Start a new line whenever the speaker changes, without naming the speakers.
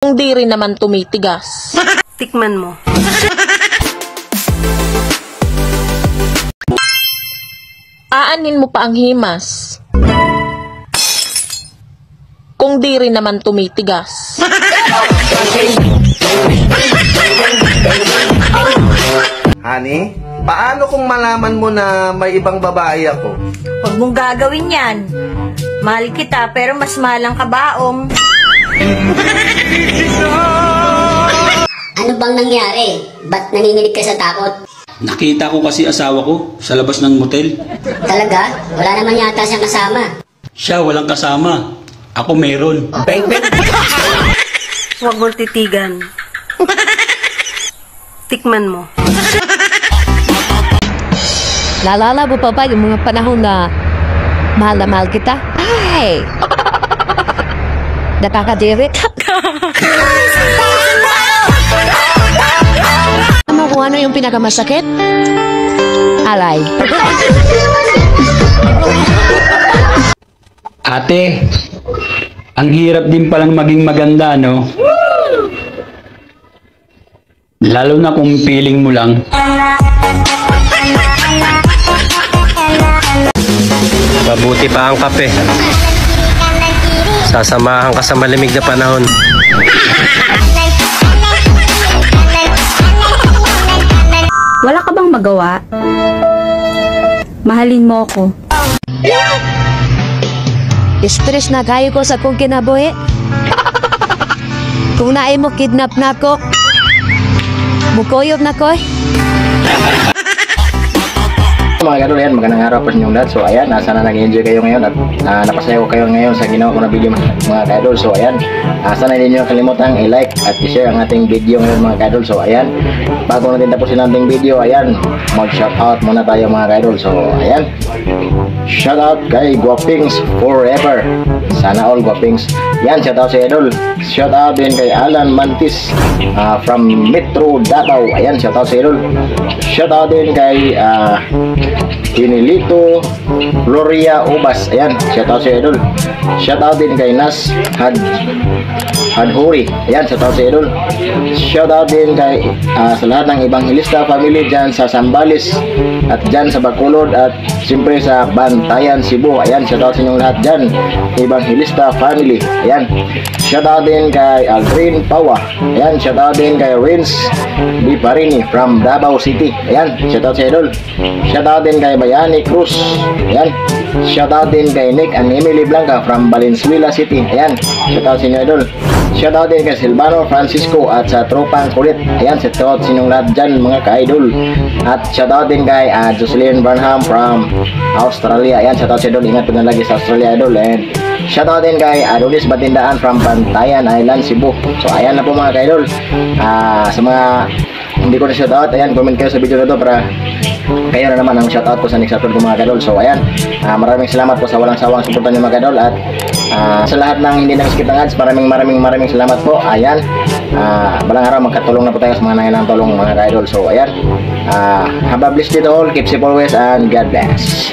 Kung di rin naman tumitigas.
Tikman mo.
Aanin mo pa ang himas. Kung di rin naman tumitigas.
Honey, paano kung malaman mo na may ibang babae ako?
Huwag mong gagawin yan. Mahal kita pero mas mahal ang kabaong.
Ano bang nangyari? Ba't nanginginig ka sa takot?
Nakita ko kasi asawa ko sa labas ng motel.
Talaga? Wala naman yata siyang kasama.
Siya walang kasama. Ako meron.
Huwag mong titigan. Tikman mo.
Naalala mo pa ba yung mga panahon na mahal na mahal kita? Ay! Nakakadirit. Alam mo kung ano yung pinakamasakit? Alay.
Ate, ang hirap din palang maging maganda, no? Lalo na kung feeling mo lang.
Mabuti pa ang kape. Sasamahan ka sa malamig na panahon.
Wala ka bang magawa? Mahalin mo ako.
Stress na kayo ko sa kong kinabuhi. Kung naay mo kidnap na ko, mukoyob na ko.
Mga kadol, yan, magandang araw po sa inyong lahat. So ayan, sana nag-enjoy kayo ngayon at napasaya ko kayo ngayon sa ginawa ko na video mga kadol. So ayan, sana hindi nyo kalimutan i-like at i-share ang ating video ngayon mga kadol. So ayan, bago natin tapusin ang ating video, ayan, mag-shoutout muna tayo mga kadol. So ayan, shoutout kay Guapings Forever. Sana all Guapings. Yan, shoutout sa idol. Shoutout din kay Alan Mantis from Metro Davao. Ayan, shoutout sa idol. Shoutout din kay Tinilito Gloria Ubas. Ayan, shoutout sa idol. Shoutout din kay Nas Hadhuri. Ayan, shoutout sa idol. Shoutout din kay sa lahat ng Evangelista family dyan sa Sambales at dyan sa Bacolod at siyempre sa Bantayan, Cebu. Ayan, shoutout sa inyong lahat dyan, Evangelista family. Ayan, shoutout din kay Aldrin Pawa. Ayan, shoutout din kay Rins Biparini from Davao City. Ayan, shoutout sa idol. Shoutout din kay Bayani Cruz. Ayan, shoutout din kay Nick and Emily Blanca from Valenzuela City. Ayan, shoutout sa inyo idol. Shoutout din kay Silvano Francisco at sa Tropang Kulit. Ayan, shoutout sa inyong lahat dyan mga ka-idol. At shoutout din kay Jocelyn Burnham from Australia. Ayan, shoutout sa idol. Ingat po na lagi sa Australia idol. And shoutout din kay Adonis Batindaan from Bantayan Island, Cebu. So ayan na po mga ka-idol. Sa mga hindi ko na shoutout, ayan, comment kayo sa video na to para kayo na naman ang shoutout ko sa next upload ko mga kadol. So ayan, maraming salamat po sa walang sawang suporta niyo mga kadol. At sa lahat ng hindi nag-skip ng ads, maraming salamat po. Ayan, balang araw magkatulong na po tayo sa mga nangailangan tulong mga kadol. So ayan, have a blessed day to all, keep safe always, and God bless.